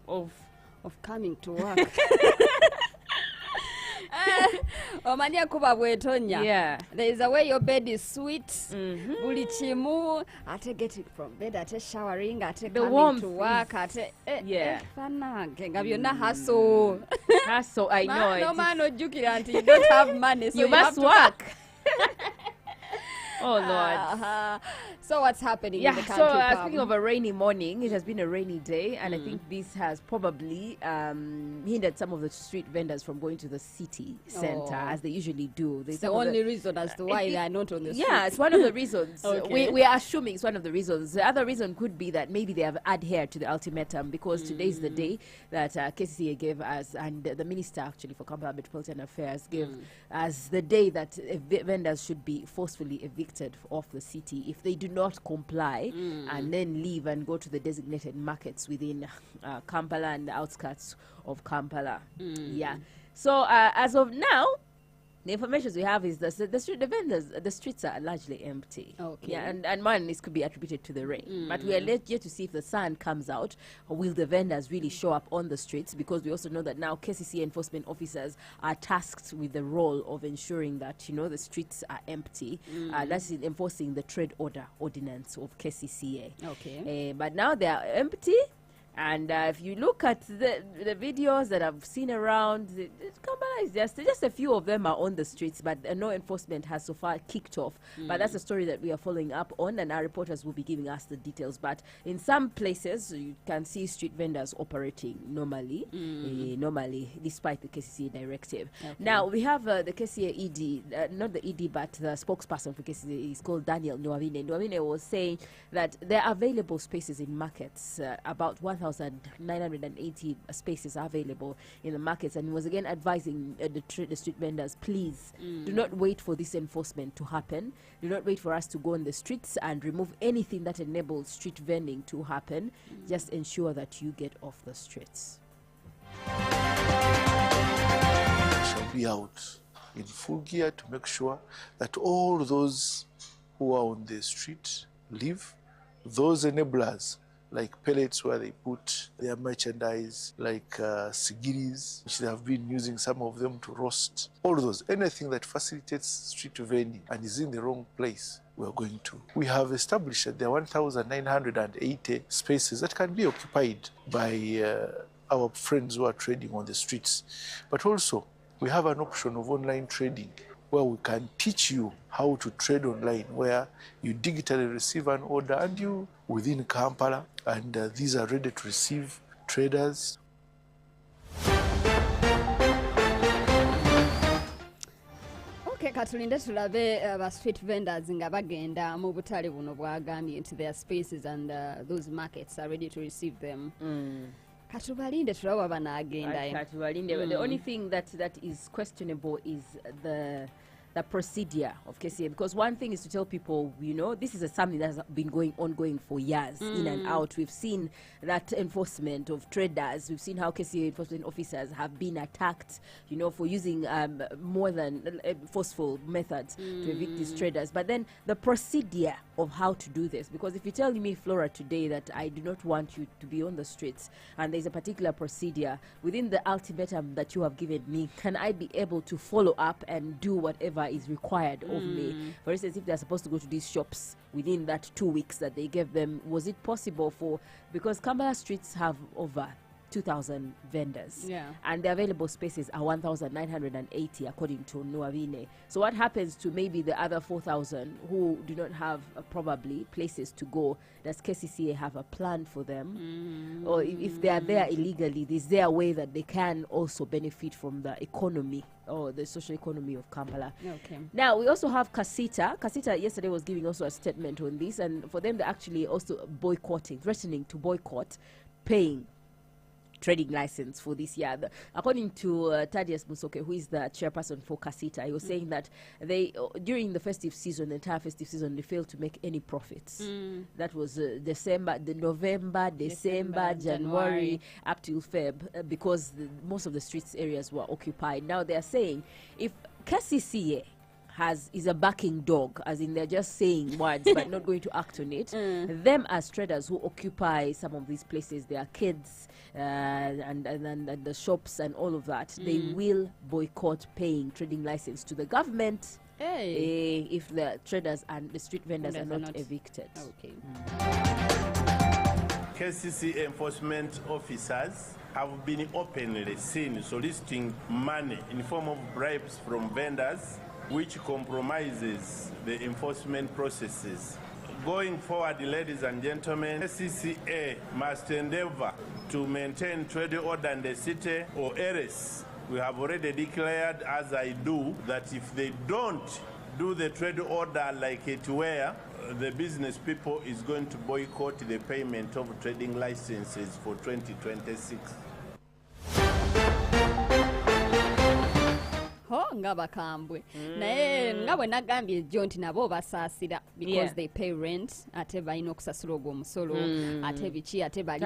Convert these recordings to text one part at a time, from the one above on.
of coming to work. Omanya kuba bwetonya. Yeah. There is a way your bed is sweet. Buli chimu ate get it from bed ate showering ate coming to work ate fanange nga byonna hustle. Hustle, I know it. No man ojukira until you don't have money, so you must work. Oh Lord. So what's happening in the country? So speaking of a rainy morning, it has been a rainy day, and I think this has probably hindered some of the street vendors from going to the city center as they usually do. It's the only reason as to why they are not on the street. Yeah, it's one of the reasons. Okay. We are assuming it's one of the reasons. The other reason could be that maybe they have adhered to the ultimatum, because today is the day that KCCA gave us, and the minister actually for Kampala Metropolitan Affairs gave as the day that vendors should be forcefully evicted off the city if they do not comply and then leave and go to the designated markets within Kampala and the outskirts of Kampala. Yeah. So as of now, the information we have is that the streets are largely empty. Okay. Yeah, and man, this could be attributed to the rain. But we are yet to see if the sun comes out, or will the vendors really show up on the streets, because we also know that now KCCA enforcement officers are tasked with the role of ensuring that, the streets are empty. That's in enforcing the trade ordinance of KCCA. Okay. But now they are empty. And if you look at the videos that I've seen around, Kampala is just a few of them are on the streets, but no enforcement has so far kicked off. But that's a story that we are following up on, and our reporters will be giving us the details. But in some places, you can see street vendors operating normally, despite the KCCA directive. Okay. Now, we have the KCCA ED, not the ED, but the spokesperson for KCCA is called Daniel Nwabine. Nwabine was saying that there are available spaces in markets, about 1,980 spaces are available in the markets, and was again advising the street vendors, please do not wait for this enforcement to happen. Do not wait for us to go on the streets and remove anything that enables street vending to happen. Just ensure that you get off the streets. Shall be out in full gear to make sure that all those who are on the street leave. Those enablers, like pellets where they put their merchandise, like sigiris, which they have been using some of them to roast. All those, anything that facilitates street vending and is in the wrong place, we are going to. We have established that there are 1,980 spaces that can be occupied by our friends who are trading on the streets. But also, we have an option of online trading, where we can teach you how to trade online, where you digitally receive an order and you within Kampala, and these are ready to receive traders. Okay, katulinde tulabe street vendors nga bagenda mu butale buno bwagambye into their spaces, and those markets are ready to receive them. Katubalinde tulaba banagenda. The only thing that is questionable is the procedure of KCA, because one thing is to tell people, this is something that has been ongoing for years, in and out. We've seen that enforcement of traders. We've seen how KCA enforcement officers have been attacked, for using more than forceful methods to evict these traders. But then the procedure of how to do this, because if you tell me, Flora, today that I do not want you to be on the streets, and there's a particular procedure within the ultimatum that you have given me, can I be able to follow up and do whatever is required of me? For instance, if they're supposed to go to these shops within that 2 weeks that they gave them, was it possible because Kampala streets have over 2,000 vendors, and the available spaces are 1,980 according to Nwabine. So what happens to maybe the other 4,000 who do not have probably places to go? Does KCCA have a plan for them? Or if they are there illegally, is there a way that they can also benefit from the economy or the social economy of Kampala? Okay. Now, we also have Kasita. Kasita yesterday was giving also a statement on this, and for them, they're actually also threatening to boycott paying trading license for this year. According to Thaddeus Musoke, who is the chairperson for Kasita, he was saying that they, during the festive season, the entire festive season, they failed to make any profits. That was November, December, January, up till Feb, because most of the streets areas were occupied. Now they are saying if KCCA is a backing dog, as in they're just saying words but not going to act on it, them as traders who occupy some of these places, their kids, and the shops and all of that, they will boycott paying trading license to the government if the traders and the street vendors are not evicted. Okay. KCC enforcement officers have been openly seen soliciting money in form of bribes from vendors, which compromises the enforcement processes. Going forward, ladies and gentlemen, KCCA must endeavor to maintain trade order in the city, or else we have already declared, as I do, that if they don't do the trade order like it were, the business people is going to boycott the payment of trading licenses for 2026. Nga bakambwe naye nga bwe nagambye John nti nabo basaasira because they pay rent, ate balina okusasula ogwo omusolo, ate biki, ate bali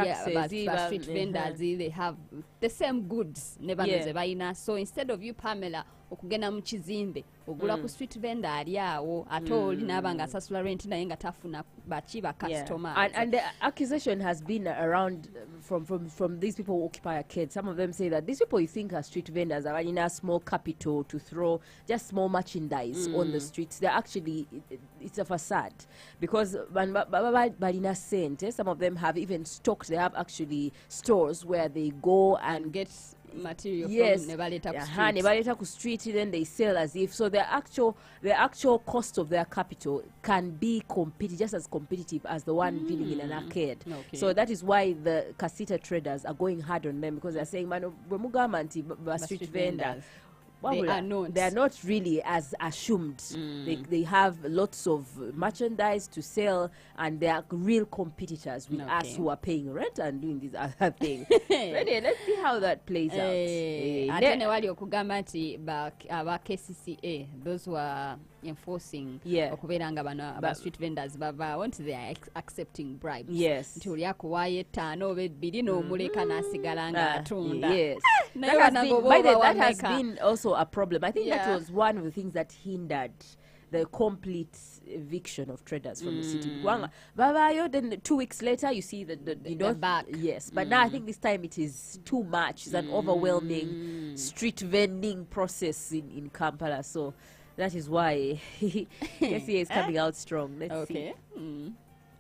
ba street vendors, they have the same goods ne bano ze balina. So instead of you, Pamela, okugenda mu kizimbe ogula ku street vendor ali awo, ate oli naaba nga asasula rent naye nga tafuna baki ba customers. And the accusation has been around from these people who occupy a kid. Some of them say that these people you think are street vendors are in a small capital to throw just small merchandise on the streets. They're actually, it's a facade, because balina sente, some of them have even stocks. They have actually stores where they go and get material yes, from Nebaleta ku street, then they sell as if. So the actual cost of their capital can be just as competitive as the one dealing in an arcade. Okay. So that is why the casita traders are going hard on them, because they're saying, man, street vendors. They are not. They are not really as assumed. They have lots of merchandise to sell, and they are real competitors with us who are paying rent and doing these other things. Anyway, let's see how that plays out. Ate ne wali okugamba nti aba KCCA, those who are enforcing okubeera nga bano aba street vendors bavaawo nti they are accepting bribes. Yes. Nti oli akuwaayo 5 oba 2 n'omuleka n'asigala nga atunda. Yes. That has been also a problem. I think that was one of the things that hindered the complete eviction of traders from the city. Then 2 weeks later, you see they're back. Yes, but now I think this time it is too much. It's an overwhelming street vending process in Kampala. So that is why KCA is coming out strong. Let's see.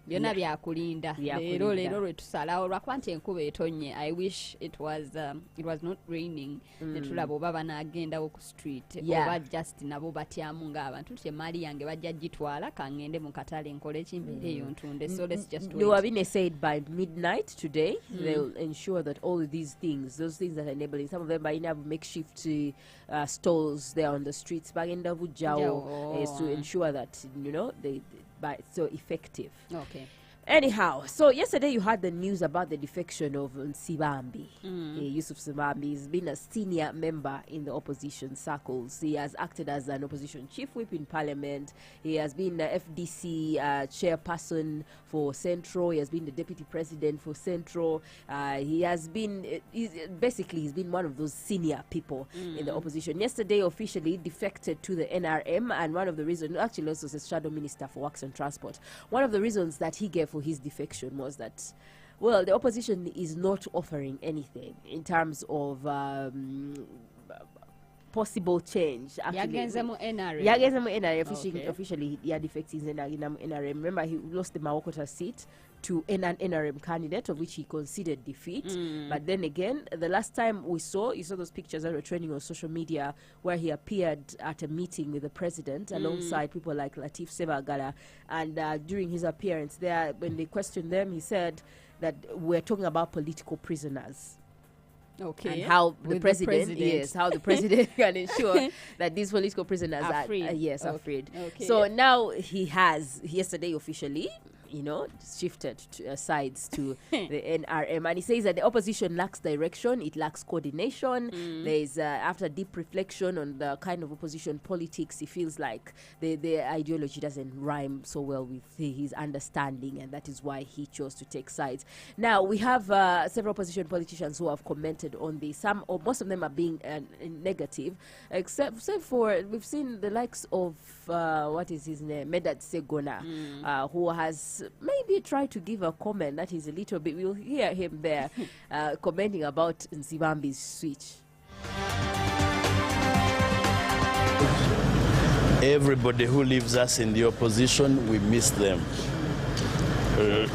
Byonna byakulinda leero lwe tusalawo lwakuba nti enkuba etonye. I wish it was not raining ne tulaba oba banaagendawo ku street oba just nabo batyamu ng'abantu nti emaali yange bajja gitwala kangende mu katale nkole ekimbeera eyo ntunde. So let's just wait. Luwabine said by midnight today they'll ensure that all of these things, those things that are enabling, some of them balina makeshift stalls there on the streets bagenda bujjawo is to ensure that they so effective. Okay. Anyhow, so yesterday you had the news about the defection of Nsibambi. Yusuf Nsibambi has been a senior member in the opposition circles. He has acted as an opposition chief whip in parliament. He has been the FDC chairperson for Central. He has been the deputy president for Central. He's been one of those senior people in the opposition. Yesterday officially defected to the NRM, and one of the reasons, actually also as shadow minister for works and transport, one of the reasons that he gave for his defection was that, well, the opposition is not offering anything in terms of possible change. Yagenze mu NRM. Officially, he had defected in NRM. Remember, he lost the Mawokota seat to an NRM candidate, of which he considered defeat. But then again, the last time you saw those pictures that were trending on social media where he appeared at a meeting with the president alongside people like Latif Sebagala. And during his appearance there, when they questioned them, he said that we're talking about political prisoners. Okay. And how the president can ensure that these political prisoners are freed. Are freed. Okay. So now he has yesterday officially, shifted sides to the NRM, and he says that the opposition lacks direction, it lacks coordination. There is, after deep reflection on the kind of opposition politics, he feels like the ideology doesn't rhyme so well with his understanding, and that is why he chose to take sides. Now, we have several opposition politicians who have commented on this. Some, or most of them, are being negative, except for, we've seen the likes of, what is his name, Medad Segona, who has maybe try to give a comment that is a little bit, we'll hear him there commenting about Nsibambi's switch. Everybody who leaves us in the opposition, we miss them.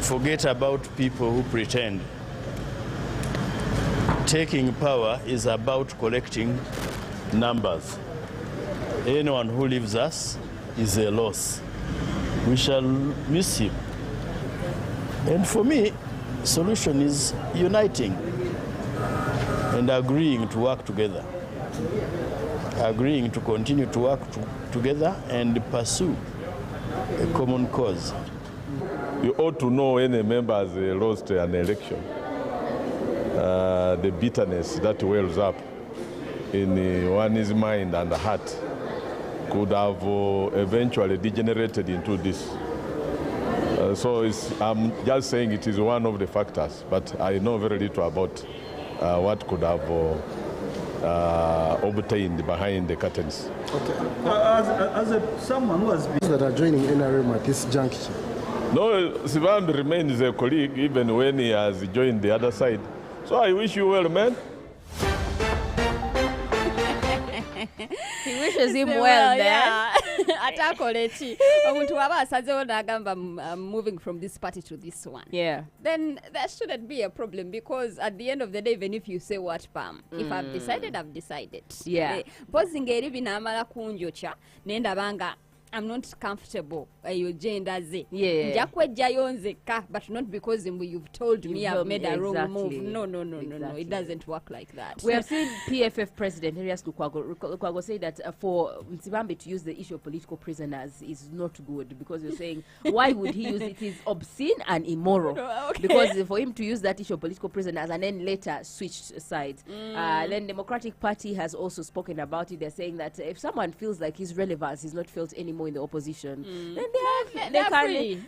Forget about people who pretend. Taking power is about collecting numbers. Anyone who leaves us is a loss. We shall miss him. And for me, solution is uniting and agreeing to work together. Agreeing to continue to work together and pursue a common cause. You ought to know when a member has lost an election, the bitterness that wells up in one's mind and heart could have eventually degenerated into this. So I'm just saying it is one of the factors, but I know very little about what could have obtained behind the curtains. Okay. Someone who has been that are joining NRM at this juncture. No, Nsibambi remains a colleague even when he has joined the other side. So I wish you well, man. He wishes him well, yeah. Atakolechi. Omuntu waba asazewo nagamba moving from this party to this one. Yeah. Then there shouldn't be a problem, because at the end of the day, even if you say what, Pam, if I've decided, I've decided. Yeah. Pozingeri binamala kunjocha nenda banga I'm not comfortable your gender ze. Yeah. Njakwejjayo nzeka, but not because you've told me I've made a wrong move. No. It doesn't work like that. We have seen PFF President Elias Lukwago say that for Nsibambi to use the issue of political prisoners is not good, because you're saying, why would he use it? It is obscene and immoral. Okay. Because for him to use that issue of political prisoners and then later switch sides. Then Democratic Party has also spoken about it. They're saying that if someone feels like his relevance is not felt anymore in the opposition, then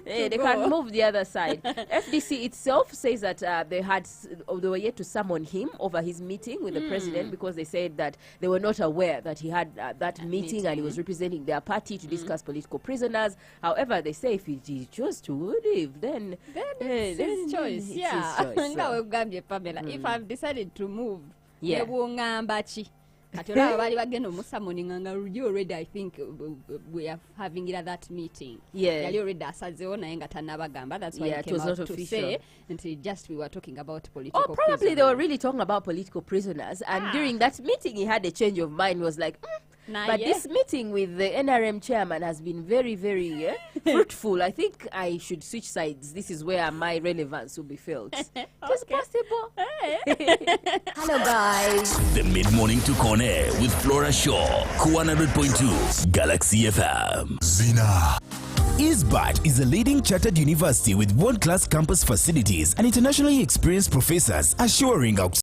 they can move the other side. FDC itself says that they were yet to summon him over his meeting with the president, because they said that they were not aware that he had that meeting and he was representing their party to discuss political prisoners. However, they say if he chose to leave, then it's his choice. It's Yeah. his choice, so. Pamela, if I've decided to move, Yeah. you already, I think we are having it at that meeting. Yeah. That's why Yeah, he it came was out not to official. say, until just we were talking about political Or probably prisoners. they were really talking about political prisoners, and during that meeting he had a change of mind, was like, but this meeting with the NRM chairman has been very, very fruitful. I think I should switch sides. This is where my relevance will be felt. It's possible. Hello, guys. The mid-morning to Corner with Flora Shaw, 100.2 Galaxy FM. Zina. ISBAT is a leading chartered university with world-class campus facilities and internationally experienced professors, assuring